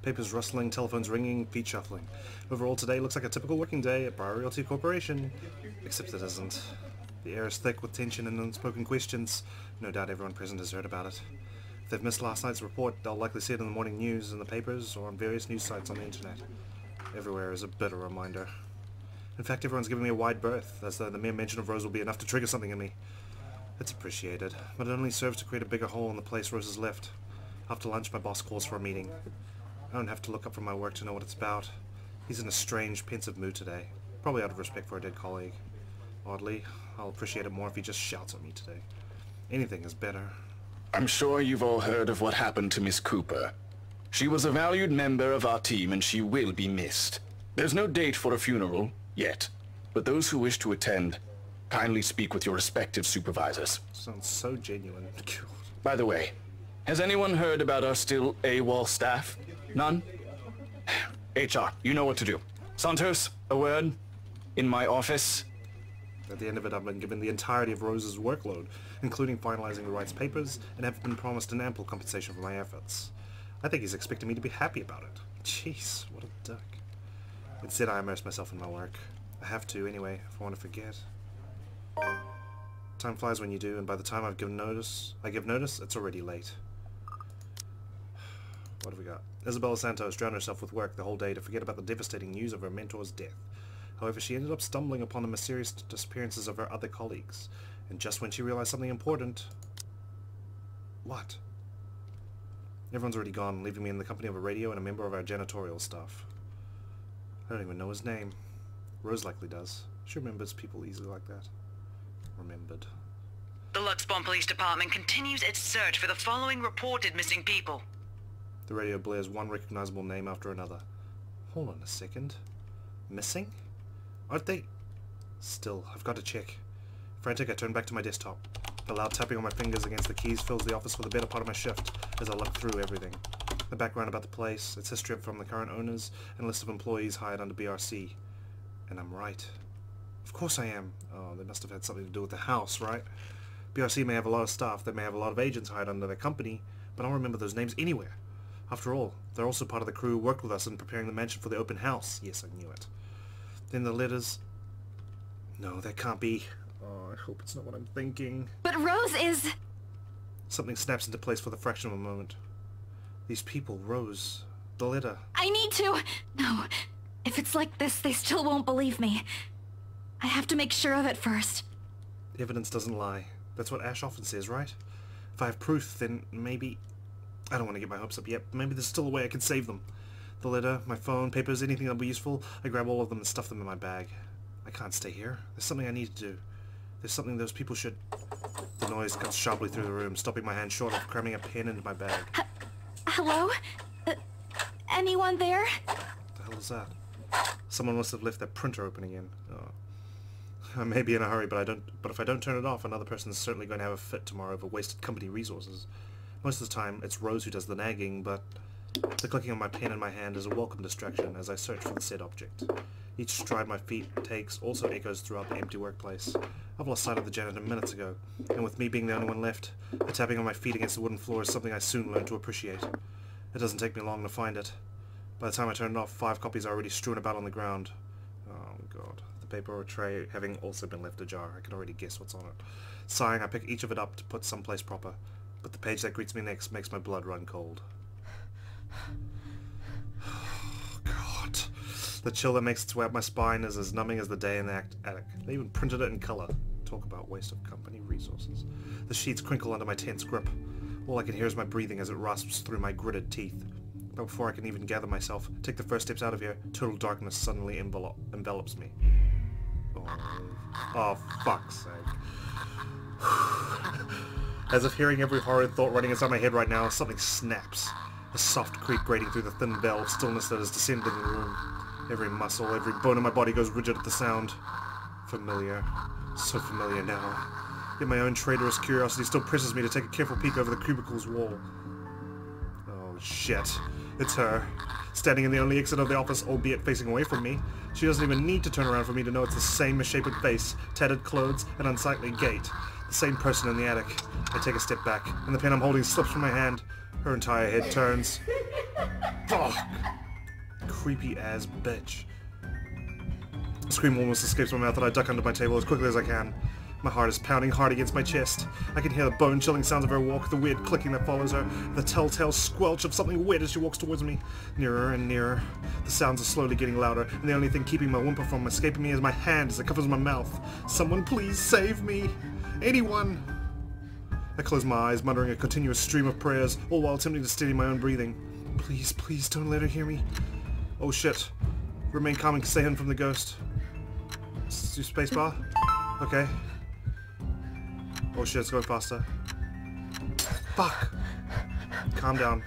Papers rustling, telephones ringing, feet shuffling. Overall today looks like a typical working day at Bar Realty Corporation. Except it isn't. The air is thick with tension and unspoken questions. No doubt everyone present has heard about it. If they've missed last night's report, they'll likely see it in the morning news, in the papers, or on various news sites on the internet. Everywhere is a bitter reminder. In fact, everyone's giving me a wide berth, as though the mere mention of Rose will be enough to trigger something in me. It's appreciated, but it only serves to create a bigger hole in the place Rose has left. After lunch, my boss calls for a meeting. I don't have to look up from my work to know what it's about. He's in a strange, pensive mood today, probably out of respect for a dead colleague. Oddly, I'll appreciate it more if he just shouts at me today. Anything is better. I'm sure you've all heard of what happened to Miss Cooper. She was a valued member of our team and she will be missed. There's no date for a funeral, yet, but those who wish to attend, kindly speak with your respective supervisors. Sounds so genuine. By the way, has anyone heard about our still AWOL staff? None? HR, you know what to do. Santos, a word? In my office? At the end of it, I've been given the entirety of Rose's workload, including finalizing the rights papers, and have been promised an ample compensation for my efforts. I think he's expecting me to be happy about it. Jeez, what a duck. Instead, I immerse myself in my work. I have to, anyway, if I want to forget. Time flies when you do, and by the time I give notice, it's already late. What have we got? Isabella Santos drowned herself with work the whole day to forget about the devastating news of her mentor's death. However, she ended up stumbling upon the mysterious disappearances of her other colleagues, and just when she realized something important... What? Everyone's already gone, leaving me in the company of a radio and a member of our janitorial staff. I don't even know his name. Rose likely does. She remembers people easily like that. Remembered. The Luxbon Police Department continues its search for the following reported missing people. The radio blares one recognizable name after another. Hold on a second. Missing? Aren't they... Still, I've got to check. Frantic, I turn back to my desktop. The loud tapping on my fingers against the keys fills the office for the better part of my shift as I look through everything. The background about the place, its history from the current owners, and a list of employees hired under BRC. And I'm right. Of course I am. Oh, they must have had something to do with the house, right? BRC may have a lot of staff, they may have a lot of agents hired under their company, but I don't remember those names anywhere. After all, they're also part of the crew who worked with us in preparing the mansion for the open house. Yes, I knew it. Then the letters... No, that can't be. Oh, I hope it's not what I'm thinking. But Rose is... Something snaps into place for the fraction of a moment. These people, Rose, the letter. I need to... No. If it's like this, they still won't believe me. I have to make sure of it first. Evidence doesn't lie. That's what Ash often says, right? If I have proof, then maybe... I don't want to get my hopes up yet, but maybe there's still a way I can save them. The letter, my phone, papers, anything that'll be useful, I grab all of them and stuff them in my bag. I can't stay here. There's something I need to do. There's something those people should... The noise cuts sharply through the room, stopping my hand short of cramming a pen into my bag. Hello? Anyone there? What the hell is that? Someone must have left their printer open again. Oh. I may be in a hurry, but if I don't turn it off, another person is certainly going to have a fit tomorrow over wasted company resources. Most of the time, it's Rose who does the nagging, but the clicking of my pen in my hand is a welcome distraction as I search for the said object. Each stride my feet takes also echoes throughout the empty workplace. I've lost sight of the janitor minutes ago, and with me being the only one left, the tapping of my feet against the wooden floor is something I soon learned to appreciate. It doesn't take me long to find it. By the time I turn it off, 5 copies are already strewn about on the ground. Oh god. The paper or tray having also been left ajar. I can already guess what's on it. Sighing, I pick each of it up to put someplace proper. But the page that greets me next makes my blood run cold. Oh, God. The chill that makes its way up my spine is as numbing as the day in the attic. They even printed it in color. Talk about waste of company resources. The sheets crinkle under my tense grip. All I can hear is my breathing as it rasps through my gritted teeth. But before I can even gather myself, take the first steps out of here, total darkness suddenly envelops me. Oh, fuck's sake. As if hearing every horrid thought running inside my head right now, something snaps. A soft creak grating through the thin veil of stillness that has descended in the room. Every muscle, every bone in my body goes rigid at the sound. Familiar. So familiar now. Yet my own traitorous curiosity still presses me to take a careful peek over the cubicle's wall. Oh, shit. It's her. Standing in the only exit of the office, albeit facing away from me. She doesn't even need to turn around for me to know it's the same misshapen face, tattered clothes, and unsightly gait. The same person in the attic. I take a step back, and the pen I'm holding slips from my hand. Her entire head turns. Fuck! Creepy ass bitch. A scream almost escapes my mouth and I duck under my table as quickly as I can. My heart is pounding hard against my chest. I can hear the bone-chilling sounds of her walk, the weird clicking that follows her, the telltale squelch of something weird as she walks towards me. Nearer and nearer. The sounds are slowly getting louder, and the only thing keeping my whimper from escaping me is my hand as it covers my mouth. Someone please save me! Anyone! I close my eyes, muttering a continuous stream of prayers, all while attempting to steady my own breathing. Please, please don't let her hear me. Oh shit. Remain calm and stay hidden from the ghost. Spacebar? Okay. Oh shit, it's going faster. Fuck! Calm down.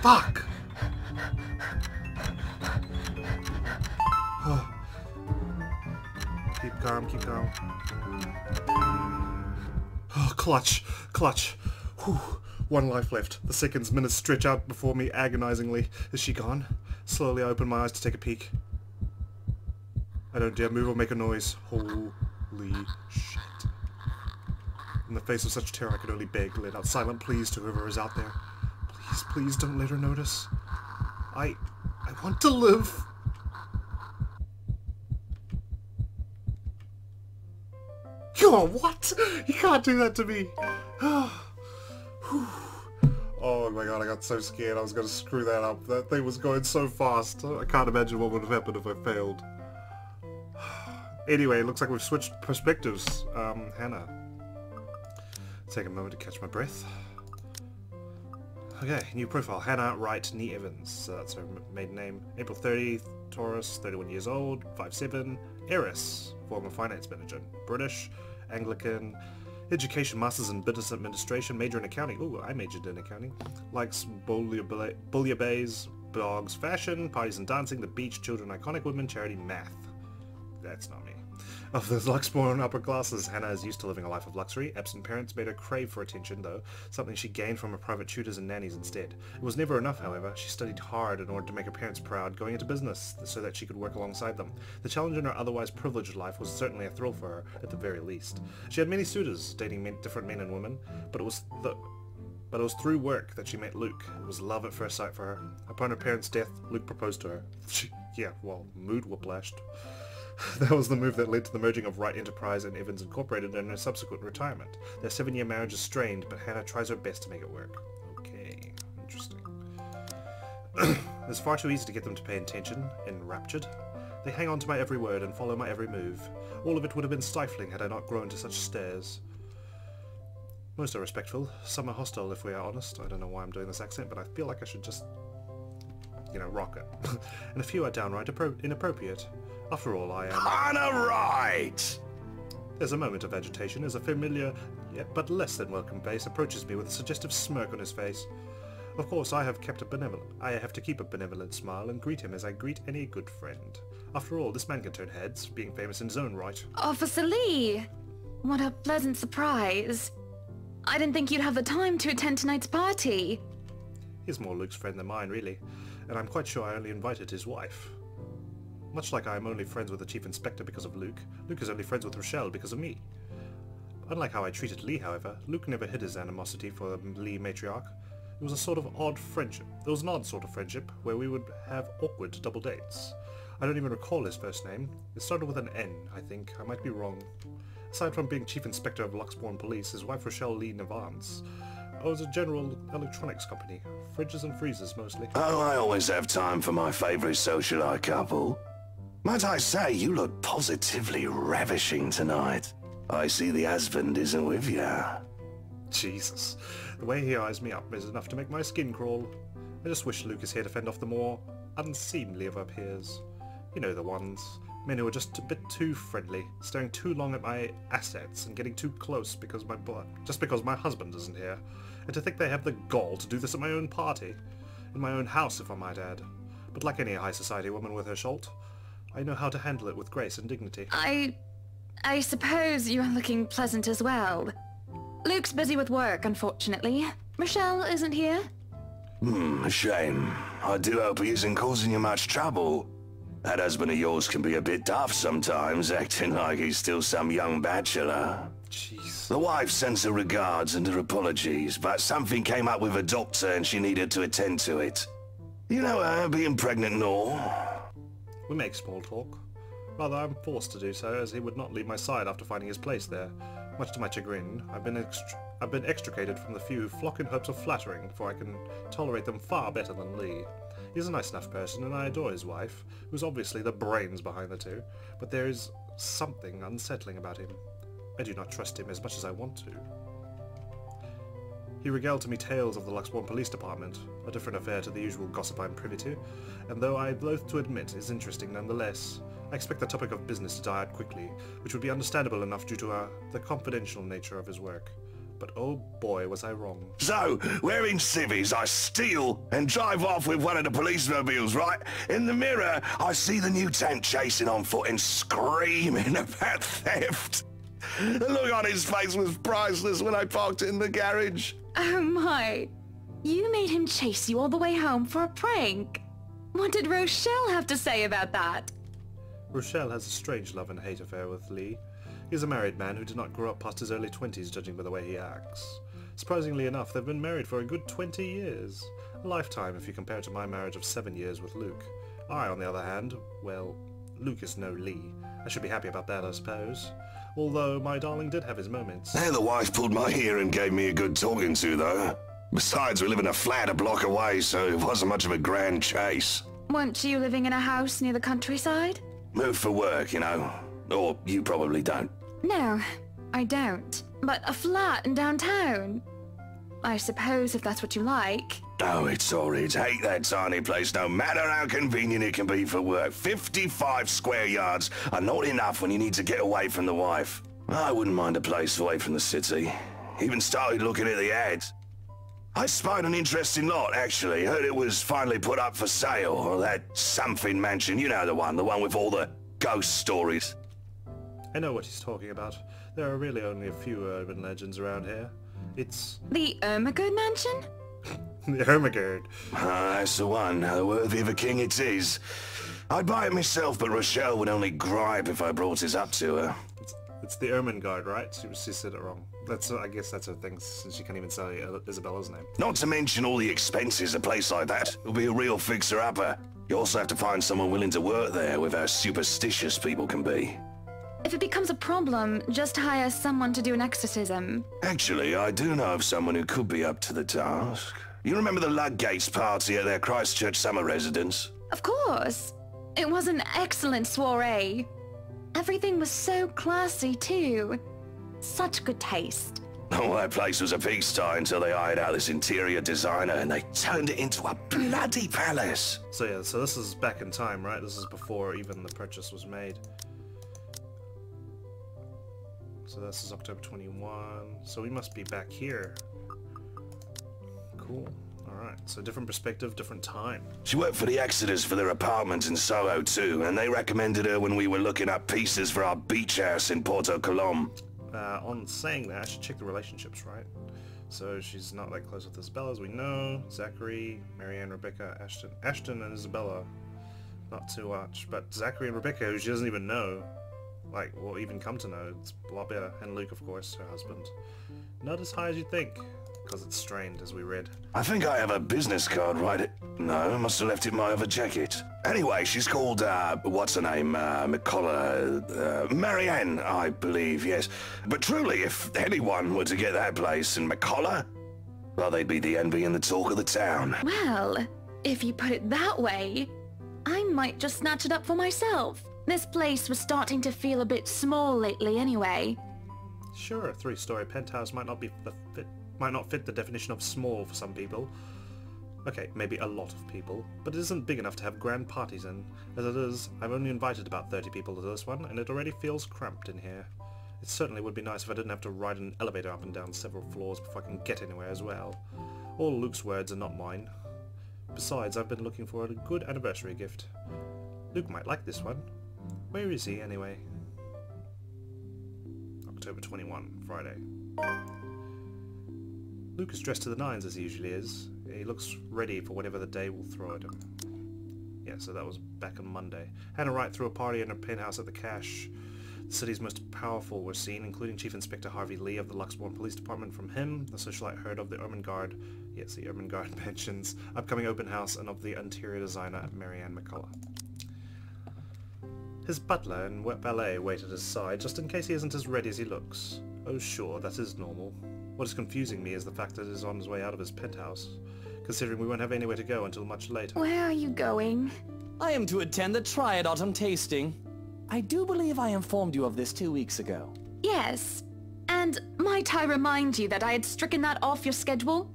Fuck! Oh. Keep calm, keep calm. Oh, clutch! Clutch! Whew. One life left. The seconds, minutes stretch out before me agonizingly. Is she gone? Slowly I open my eyes to take a peek. I don't dare move or make a noise. Holy shit. In the face of such terror, I could only beg, let out silent pleas to whoever is out there. Please, please don't let her notice. I want to live. Oh, what? You can't do that to me. Oh my god, I got so scared I was going to screw that up. That thing was going so fast. I can't imagine what would have happened if I failed. Anyway, it looks like we've switched perspectives. Hannah. Take a moment to catch my breath. Okay, new profile. Hannah Wright Nee Evans. That's her maiden name. April 30th, Taurus, 31 years old, 5'7", heiress, former finance manager. British, Anglican, education, masters in business administration, major in accounting. Ooh, I majored in accounting. Likes bouillabaisse, dogs, fashion, parties and dancing, the beach, children, iconic women, charity, math. That's not me. Of the Luxborn upper classes, Hannah is used to living a life of luxury. Absent parents made her crave for attention, though, something she gained from her private tutors and nannies instead. It was never enough, however. She studied hard in order to make her parents proud, going into business so that she could work alongside them. The challenge in her otherwise privileged life was certainly a thrill for her, at the very least. She had many suitors, dating different men and women, but it was through work that she met Luke. It was love at first sight for her. Upon her parents' death, Luke proposed to her. Yeah, well, mood whiplashed. That was the move that led to the merging of Wright Enterprise and Evans Incorporated and her subsequent retirement. Their 7-year marriage is strained, but Hannah tries her best to make it work. Okay, interesting. It's far too easy to get them to pay attention, enraptured. They hang on to my every word and follow my every move. All of it would have been stifling had I not grown to such stares. Most are respectful, some are hostile if we are honest. I don't know why I'm doing this accent, but I feel like I should just, you know, rock it. And a few are downright inappropriate. After all, I am... Hannah Wright! There's a moment of agitation as a familiar, yet but less than welcome face approaches me with a suggestive smirk on his face. Of course, I have to keep a benevolent smile and greet him as I greet any good friend. After all, this man can turn heads, being famous in his own right. Officer Lee! What a pleasant surprise. I didn't think you'd have the time to attend tonight's party. He's more Luke's friend than mine, really, and I'm quite sure I only invited his wife. Much like I am only friends with the Chief Inspector because of Luke, Luke is only friends with Rochelle because of me. Unlike how I treated Lee, however, Luke never hid his animosity for the Lee matriarch. It was a sort of odd friendship. It was an odd sort of friendship, where we would have awkward double dates. I don't even recall his first name. It started with an N, I think. I might be wrong. Aside from being Chief Inspector of Luxborn Police, his wife Rochelle Lee Navance owns a general electronics company. Fridges and freezers, mostly. Oh, I always have time for my favourite socialite couple. Might I say, you look positively ravishing tonight. I see the husband isn't with you. Jesus. The way he eyes me up is enough to make my skin crawl. I just wish Luke is here to fend off the more unseemly of our peers. You know the ones. Men who are just a bit too friendly, staring too long at my assets and getting too close just because my husband isn't here. And to think they have the gall to do this at my own party. In my own house, if I might add. But like any high society woman with her Schult, I know how to handle it with grace and dignity. I suppose you're looking pleasant as well. Luke's busy with work, unfortunately. Rochelle isn't here. A shame. I do hope he isn't causing you much trouble. That husband of yours can be a bit daft sometimes, acting like he's still some young bachelor. Jeez. The wife sends her regards and her apologies, but something came up with her doctor and she needed to attend to it. You know her, being pregnant and all. We make small talk. Rather, I'm forced to do so, as he would not leave my side after finding his place there. Much to my chagrin, I've been extricated from the few who flock in hopes of flattering, for I can tolerate them far better than Lee. He's a nice enough person, and I adore his wife, who's obviously the brains behind the two, but there is something unsettling about him. I do not trust him as much as I want to. He regaled to me tales of the Luxbourne Police Department, a different affair to the usual gossip I'm privy to, and though I loathe to admit is interesting nonetheless. I expect the topic of business to die out quickly, which would be understandable enough due to the confidential nature of his work. But oh boy, was I wrong. So, wearing civvies, I steal and drive off with one of the police mobiles, right? In the mirror, I see the new tank chasing on foot and screaming about theft. The look on his face was priceless when I parked it in the garage. Oh my. You made him chase you all the way home for a prank. What did Rochelle have to say about that? Rochelle has a strange love and hate affair with Lee. He's a married man who did not grow up past his early 20s, judging by the way he acts. Surprisingly enough, they've been married for a good 20 years. A lifetime if you compare it to my marriage of 7 years with Luke. I, on the other hand, well, Luke is no Lee. I should be happy about that, I suppose. Although my darling did have his moments. Now the wife pulled my ear and gave me a good talking to, though. Besides, we live in a flat a block away, so it wasn't much of a grand chase. Weren't you living in a house near the countryside? Moved for work, you know. Or you probably don't. No, I don't. But a flat in downtown. I suppose if that's what you like. Oh, it's horrid. Hate that tiny place, no matter how convenient it can be for work. 55 square yards are not enough when you need to get away from the wife. I wouldn't mind a place away from the city. Even started looking at the ads. I spied an interesting lot, actually. Heard it was finally put up for sale, or that something mansion. You know the one with all the ghost stories. I know what he's talking about. There are really only a few urban legends around here. It's... The Ermengarde Mansion? the Ermengarde. That's the one. Worthy of a king it is. I'd buy it myself, but Rochelle would only gripe if I brought it up to her. It's the Ermengarde, right? She said it wrong. I guess that's her thing, since she can't even say Isabella's name. Not to mention all the expenses a place like that. It'll be a real fixer-upper. You also have to find someone willing to work there with how superstitious people can be. If it becomes a problem, just hire someone to do an exorcism. Actually, I do know of someone who could be up to the task. You remember the Ludgates party at their Christchurch summer residence? Of course. It was an excellent soiree. Everything was so classy, too. Such good taste. Oh, that place was a pigsty until they hired out this interior designer and they turned it into a bloody palace. So yeah, so this is back in time, right? This is before even the purchase was made. So this is October 21. So we must be back here. Cool. Alright, so different perspective, different time. She worked for the Exodus for their apartment in Soho too, and they recommended her when we were looking up pieces for our beach house in Porto Colom. On saying that, I should check the relationships, right? So she's not that close with Isabella, as we know. Zachary, Marianne, Rebecca, Ashton. Ashton and Isabella, not too much. But Zachary and Rebecca, who she doesn't even know, like, will even come to know, it's a lot better. And Luke, of course, her husband. Not as high as you think, because it's strained, as we read. I think I have a business card, right? No, I must have left it in my other jacket. Anyway, she's called, what's her name? Marianne, I believe, yes. But truly, if anyone were to get that place in McCullough, well, they'd be the envy and the talk of the town. Well, if you put it that way, I might just snatch it up for myself. This place was starting to feel a bit small lately anyway. Sure, a 3-story penthouse might not fit the definition of small for some people. Okay, maybe a lot of people, but it isn't big enough to have grand parties in. As it is, I've only invited about 30 people to this one, and it already feels cramped in here. It certainly would be nice if I didn't have to ride an elevator up and down several floors before I can get anywhere as well. All Luke's words are not mine. Besides, I've been looking for a good anniversary gift. Luke might like this one. Where is he, anyway? October 21, Friday. Luke is dressed to the nines as he usually is. He looks ready for whatever the day will throw at him. Yeah, so that was back on Monday. Hannah Wright threw a party in her penthouse at the Cache. The city's most powerful were seen, including Chief Inspector Harvey Lee of the Luxbourne Police Department. From him, the socialite heard of the Ermengarde Mansion's upcoming open house and of the interior designer Marianne McCullough. His butler and valet wait at his side, just in case he isn't as ready as he looks. Oh sure, that is normal. What is confusing me is the fact that he is on his way out of his penthouse, considering we won't have anywhere to go until much later. Where are you going? I am to attend the Triad Autumn Tasting. I do believe I informed you of this 2 weeks ago. Yes. And might I remind you that I had stricken that off your schedule?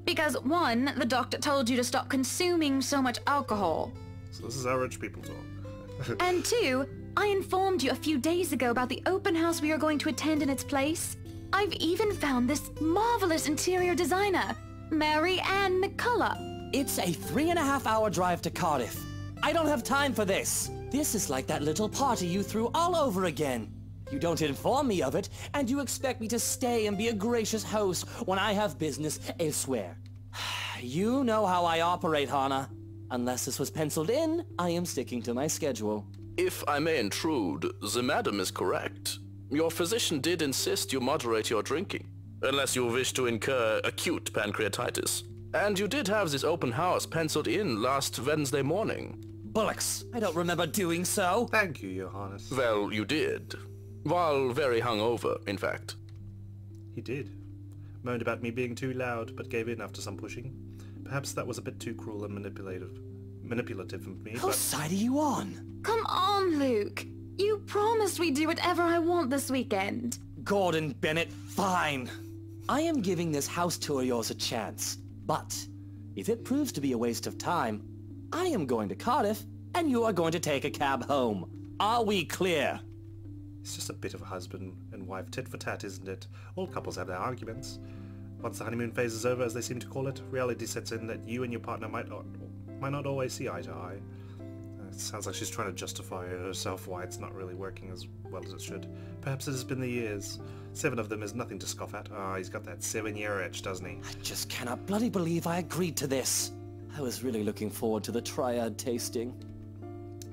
Because 1, the doctor told you to stop consuming so much alcohol. So this is how rich people talk. And 2, I informed you a few days ago about the open house we are going to attend in its place. I've even found this marvelous interior designer, Marianne McCullough. It's a 3.5-hour drive to Cardiff. I don't have time for this. This is like that little party you threw all over again. You don't inform me of it, and you expect me to stay and be a gracious host when I have business elsewhere. You know how I operate, Hannah. Unless this was penciled in, I am sticking to my schedule. If I may intrude, the madam is correct. Your physician did insist you moderate your drinking, unless you wish to incur acute pancreatitis. And you did have this open house penciled in last Wednesday morning. Bullocks, I don't remember doing so. Thank you, Johannes. Well, you did. While very hungover, in fact. He did. Moaned about me being too loud, but gave in after some pushing. Perhaps that was a bit too cruel and manipulative of me, Whose but... side are you on? Come on, Luke. You promised we'd do whatever I want this weekend. Gordon Bennett, fine. I am giving this house tour of yours a chance. But if it proves to be a waste of time, I am going to Cardiff, and you are going to take a cab home. Are we clear? It's just a bit of a husband and wife tit for tat, isn't it? All couples have their arguments. Once the honeymoon phase is over, as they seem to call it, reality sets in that you and your partner might not always see eye to eye. It sounds like she's trying to justify herself why it's not really working as well as it should. Perhaps it has been the years. 7 of them is nothing to scoff at. Ah, he's got that 7-year itch, doesn't he? I just cannot bloody believe I agreed to this. I was really looking forward to the Triad tasting.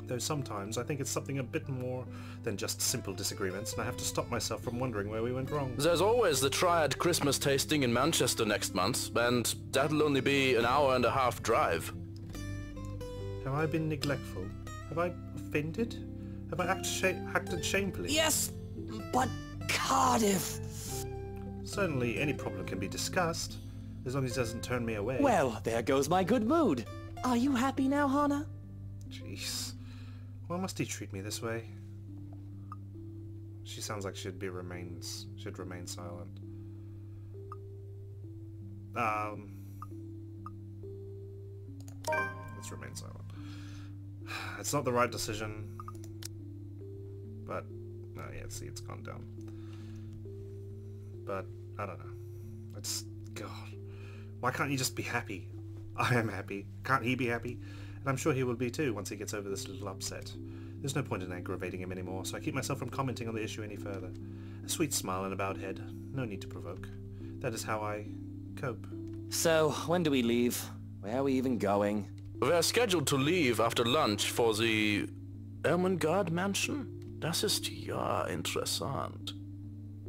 Though sometimes I think it's something a bit more than just simple disagreements, and I have to stop myself from wondering where we went wrong. There's always the Triad Christmas tasting in Manchester next month, and that'll only be an 1.5 hour drive. Have I been neglectful? Have I offended? Have I acted shamefully? Yes, but Cardiff... Certainly any problem can be discussed, as long as it doesn't turn me away. Well, there goes my good mood. Are you happy now, Hannah? Jeez. Why must he treat me this way? She sounds like should remain silent. Let's remain silent. It's not the right decision, but yeah, see, it's gone down. But I don't know. It's God. Why can't you just be happy? I am happy. Can't he be happy? And I'm sure he will be too once he gets over this little upset. There's no point in aggravating him anymore, so I keep myself from commenting on the issue any further. A sweet smile and a bowed head. No need to provoke. That is how I cope. So, when do we leave? Where are we even going? We're scheduled to leave after lunch for the Ermengarde Mansion. Das ist ja interessant.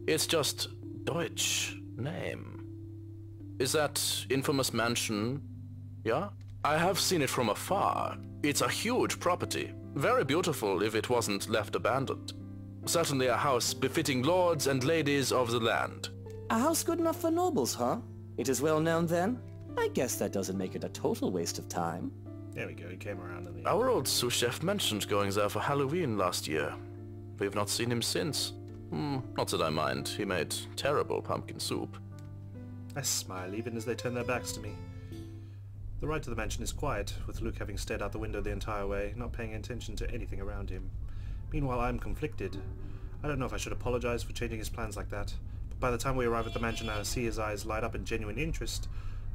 It's just Deutsch name. Is that infamous mansion? Yeah? I have seen it from afar. It's a huge property. Very beautiful if it wasn't left abandoned. Certainly a house befitting lords and ladies of the land. A house good enough for nobles, huh? It is well known then? I guess that doesn't make it a total waste of time. There we go, he came around in the end. Our old sous chef mentioned going there for Halloween last year. We've not seen him since. Not that I mind. He made terrible pumpkin soup. I smile even as they turn their backs to me. The ride to the mansion is quiet, with Luke having stared out the window the entire way, not paying attention to anything around him. Meanwhile, I'm conflicted. I don't know if I should apologize for changing his plans like that, but by the time we arrive at the mansion and I see his eyes light up in genuine interest,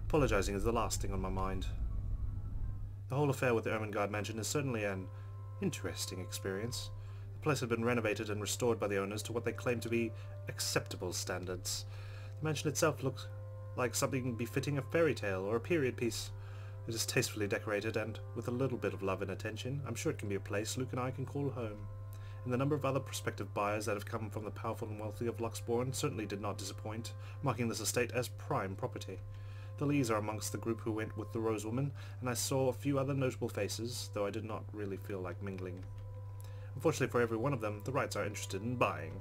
apologizing is the last thing on my mind. The whole affair with the Ermengarde Mansion is certainly an interesting experience. The place had been renovated and restored by the owners to what they claim to be acceptable standards. The mansion itself looks like something befitting a fairy tale or a period piece. It is tastefully decorated and, with a little bit of love and attention, I'm sure it can be a place Luke and I can call home. and the number of other prospective buyers that have come from the powerful and wealthy of Luxborn certainly did not disappoint, marking this estate as prime property. The Lees are amongst the group who went with the Rose Woman, and I saw a few other notable faces, though I did not really feel like mingling. Unfortunately for every one of them, the Wrights are interested in buying.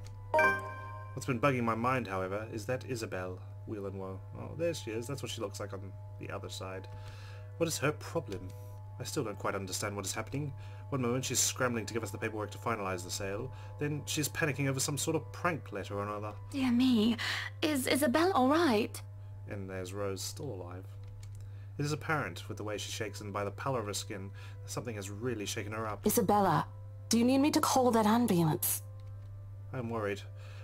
What's been bugging my mind, however, is that Isabelle, Wheel and Woe. Oh, there she is. That's what she looks like on the other side. What is her problem? I still don't quite understand what is happening. One moment she's scrambling to give us the paperwork to finalize the sale, then she's panicking over some sort of prank letter or another. Dear me, is Isabella alright? And there's Rose, still alive. It is apparent, with the way she shakes and by the pallor of her skin, that something has really shaken her up. Isabella, do you need me to call that ambulance? I am worried,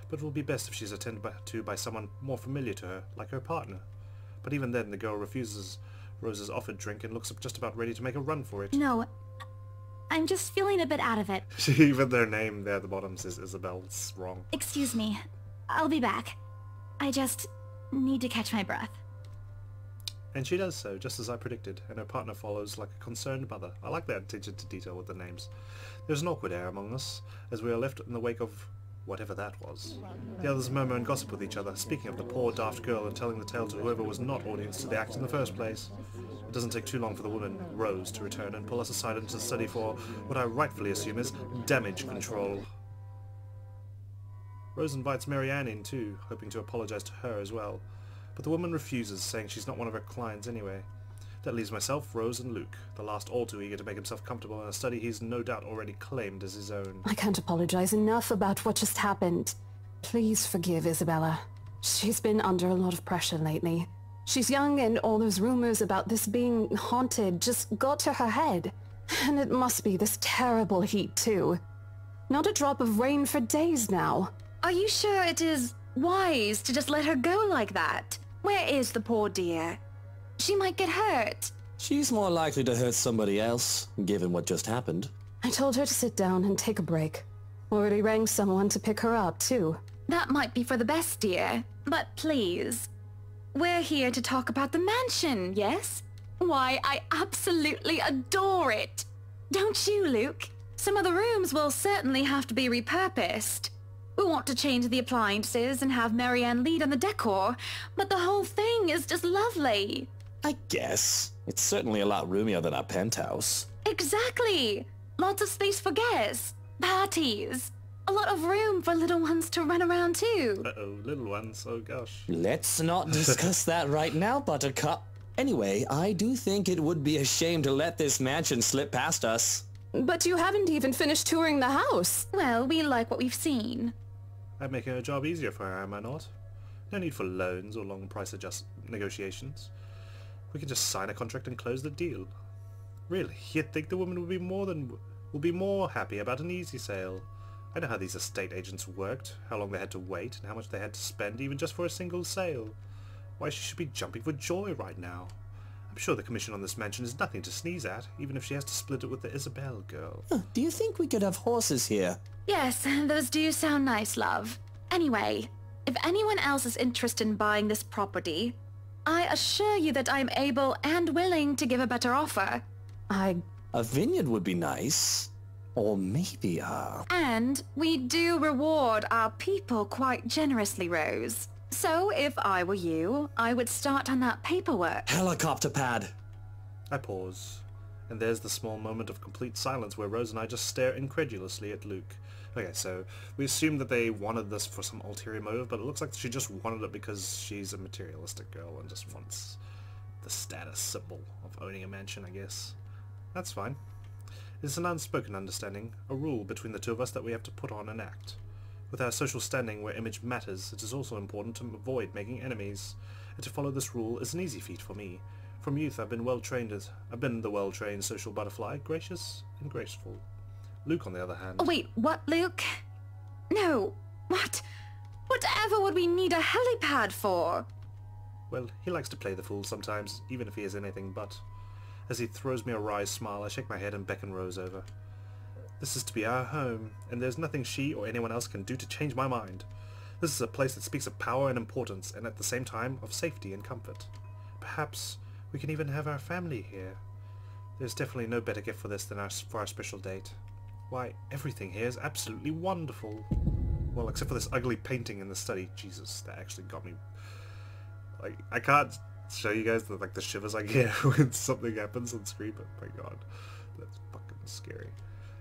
but it will be best if she's attended to by someone more familiar to her, like her partner. But even then, the girl refuses Rose's offered drink and looks just about ready to make a run for it. No, I'm just feeling a bit out of it. Even their name there at the bottom says Isabelle. It's wrong. Excuse me, I'll be back. I just need to catch my breath. And she does so, just as I predicted, and her partner follows like a concerned mother. I like that attention to detail with the names. There's an awkward air among us, as we are left in the wake of whatever that was. The others murmur and gossip with each other, speaking of the poor daft girl and telling the tale to whoever was not audience to the act in the first place. It doesn't take too long for the woman, Rose, to return and pull us aside into the study for what I rightfully assume is damage control. Rose invites Marianne in too, hoping to apologize to her as well. But the woman refuses, saying she's not one of her clients anyway. That leaves myself, Rose, and Luke, the last all too eager to make himself comfortable in a study he's no doubt already claimed as his own. I can't apologize enough about what just happened. Please forgive Isabella. She's been under a lot of pressure lately. She's young and all those rumors about this being haunted just got to her head. And it must be this terrible heat too. Not a drop of rain for days now. Are you sure it is wise to just let her go like that? Where is the poor dear? She might get hurt. She's more likely to hurt somebody else, given what just happened. I told her to sit down and take a break. Already rang someone to pick her up, too. That might be for the best, dear. But please, we're here to talk about the mansion, yes? Why, I absolutely adore it. Don't you, Luke? Some of the rooms will certainly have to be repurposed. We want to change the appliances and have Marianne lead on the decor, but the whole thing is just lovely. I guess. It's certainly a lot roomier than our penthouse. Exactly. Lots of space for guests, parties, a lot of room for little ones to run around too. Uh-oh, little ones, oh gosh. Let's not discuss that right now, Buttercup. Anyway, I do think it would be a shame to let this mansion slip past us. But you haven't even finished touring the house. Well, we like what we've seen. I'm making her job easier for her, am I not? No need for loans or long price negotiations. We can just sign a contract and close the deal. Really, you'd think the woman would be more happy about an easy sale. I know how these estate agents worked, how long they had to wait, and how much they had to spend even just for a single sale. Why she should be jumping for joy right now. I'm sure the commission on this mansion is nothing to sneeze at, even if she has to split it with the Isabelle girl. Do you think we could have horses here? Yes, those do sound nice, love. Anyway, if anyone else is interested in buying this property, I assure you that I'm able and willing to give a better offer. A vineyard would be nice. Or maybe And we do reward our people quite generously, Rose. So if I were you, I would start on that paperwork. helicopter pad. I pause, and there's the small moment of complete silence where Rose and I just stare incredulously at Luke. Okay, so we assume that they wanted this for some ulterior motive, but it looks like she just wanted it because she's a materialistic girl and just wants the status symbol of owning a mansion, I guess. That's fine. It's an unspoken understanding, a rule between the two of us that we have to put on and act. With our social standing where image matters, it is also important to avoid making enemies, and to follow this rule is an easy feat for me. From youth I've been the well-trained social butterfly, gracious and graceful. Luke, on the other hand... Oh, wait, what, Luke? No, what? Whatever would we need a helipad for? Well, he likes to play the fool sometimes, even if he is anything but. As he throws me a wry smile, I shake my head and beckon Rose over. This is to be our home, and there's nothing she or anyone else can do to change my mind. This is a place that speaks of power and importance, and at the same time of safety and comfort. Perhaps we can even have our family here. There's definitely no better gift for this than for our special date. Why, everything here is absolutely wonderful. Well, except for this ugly painting in the study. Jesus, that actually got me... Like, I can't show you guys the shivers I get when something happens on screen, but my god, that's fucking scary.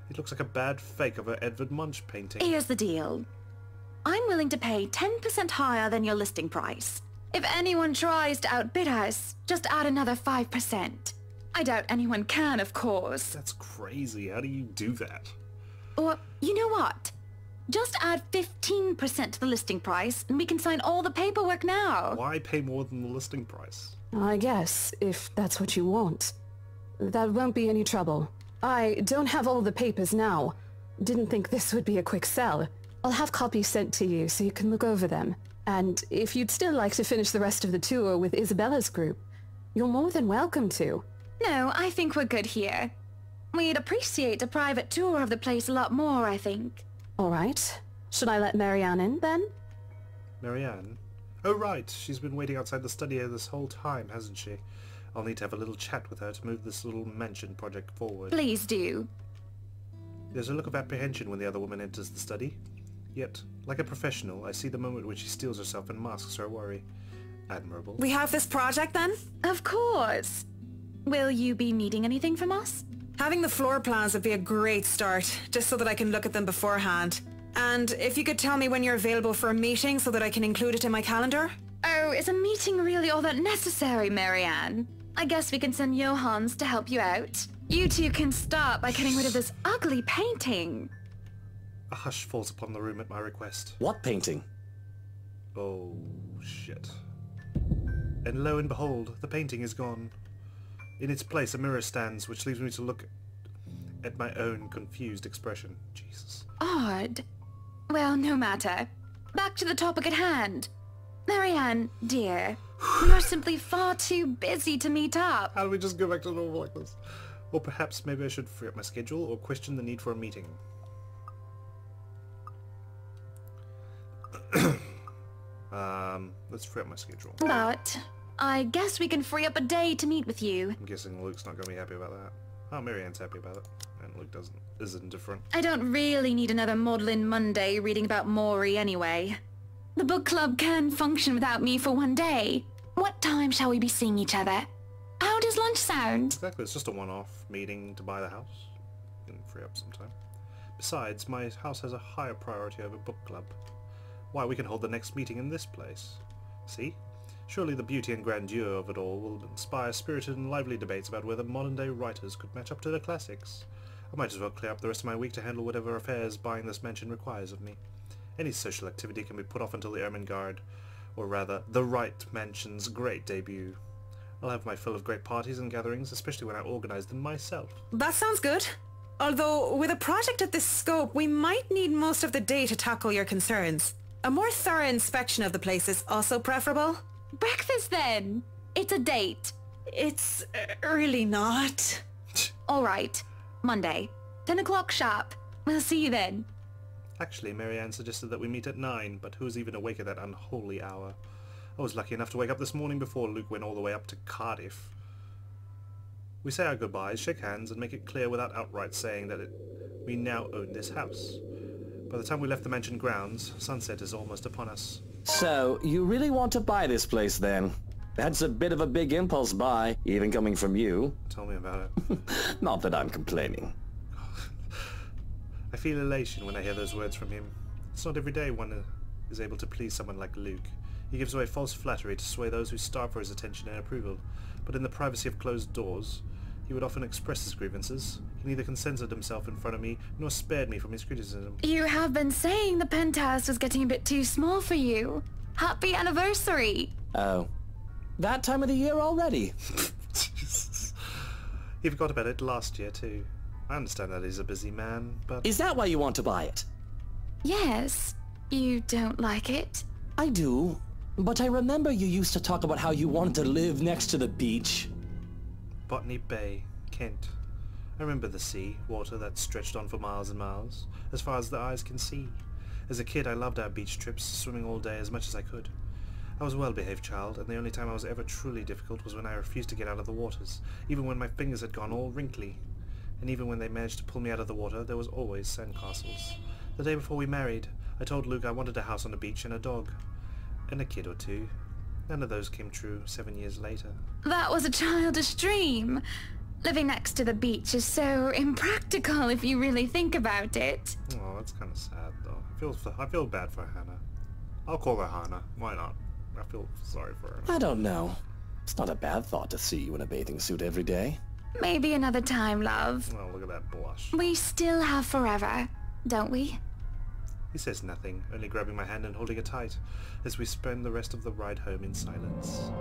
It looks like a bad fake of an Edvard Munch painting. Here's the deal. I'm willing to pay 10% higher than your listing price. If anyone tries to outbid us, just add another 5%. I doubt anyone can, of course. That's crazy. How do you do that? Or, you know what? Just add 15% to the listing price, and we can sign all the paperwork now. Why pay more than the listing price? I guess, if that's what you want. That won't be any trouble. I don't have all the papers now. Didn't think this would be a quick sell. I'll have copies sent to you so you can look over them. And if you'd still like to finish the rest of the tour with Isabella's group, you're more than welcome to. No, I think we're good here. We'd appreciate a private tour of the place a lot more, I think. All right. Should I let Marianne in, then? Marianne? Oh, right. She's been waiting outside the study this whole time, hasn't she? I'll need to have a little chat with her to move this little mansion project forward. Please do. There's a look of apprehension when the other woman enters the study. Yet, like a professional, I see the moment when she steels herself and masks her worry. Admirable. We have this project, then? Of course. Will you be needing anything from us? Having the floor plans would be a great start, just so that I can look at them beforehand. And if you could tell me when you're available for a meeting so that I can include it in my calendar? Oh, is a meeting really all that necessary, Marianne? I guess we can send Johans to help you out. You two can start by getting rid of this ugly painting. A hush falls upon the room at my request. What painting? Oh, shit. And lo and behold, the painting is gone. In its place, a mirror stands, which leaves me to look at my own confused expression. Jesus. Odd. Well, no matter. Back to the topic at hand. Marianne, dear, we are simply far too busy to meet up. How do we just go back to normal like this? Or perhaps maybe I should free up my schedule or question the need for a meeting. Let's free up my schedule. But I guess we can free up a day to meet with you. I'm guessing Luke's not going to be happy about that. Oh, Marianne's happy about it. And Luke is indifferent. I don't really need another Maudlin Monday reading about Maury anyway. The book club can function without me for one day. What time shall we be seeing each other? How does lunch sound? Exactly, it's just a one-off meeting to buy the house. You can free up some time. Besides, my house has a higher priority over book club. Why, we can hold the next meeting in this place. See? Surely the beauty and grandeur of it all will inspire spirited and lively debates about whether modern-day writers could match up to the classics. I might as well clear up the rest of my week to handle whatever affairs buying this mansion requires of me. Any social activity can be put off until the Ermengarde, or rather, the Right Mansion's great debut. I'll have my fill of great parties and gatherings, especially when I organise them myself. That sounds good. Although, with a project of this scope, we might need most of the day to tackle your concerns. A more thorough inspection of the place is also preferable. Breakfast then. It's a date. It's really not. All right. Monday. 10 o'clock sharp. We'll see you then. Actually, Marianne suggested that we meet at 9, but who was even awake at that unholy hour? I was lucky enough to wake up this morning before Luke went all the way up to Cardiff. We say our goodbyes, shake hands, and make it clear without outright saying that we now own this house. By the time we left the mansion grounds, sunset is almost upon us. So, you really want to buy this place then? That's a bit of a big impulse buy, even coming from you. Tell me about it. Not that I'm complaining. I feel elation when I hear those words from him. It's not every day one is able to please someone like Luke. He gives away false flattery to sway those who starve for his attention and approval, but in the privacy of closed doors, he would often express his grievances. He neither consented himself in front of me, nor spared me from his criticism. You have been saying the penthouse was getting a bit too small for you. Happy anniversary! Oh. That time of the year already? Jesus. He forgot about it last year too. I understand that he's a busy man, but... Is that why you want to buy it? Yes. You don't like it? I do. But I remember you used to talk about how you wanted to live next to the beach. Botany Bay, Kent. I remember the sea, water that stretched on for miles and miles, as far as the eyes can see. As a kid, I loved our beach trips, swimming all day as much as I could. I was a well-behaved child, and the only time I was ever truly difficult was when I refused to get out of the waters, even when my fingers had gone all wrinkly. And even when they managed to pull me out of the water, there was always sandcastles. The day before we married, I told Luke I wanted a house on the beach and a dog. And a kid or two. None of those came true 7 years later. That was a childish dream. Living next to the beach is so impractical if you really think about it. Oh, that's kind of sad, though. I feel bad for Hannah. I'll call her Hannah. Why not? I feel sorry for her. I don't know. It's not a bad thought to see you in a bathing suit every day. Maybe another time, love. Oh, look at that blush. We still have forever, don't we? He says nothing, only grabbing my hand and holding it tight, as we spend the rest of the ride home in silence.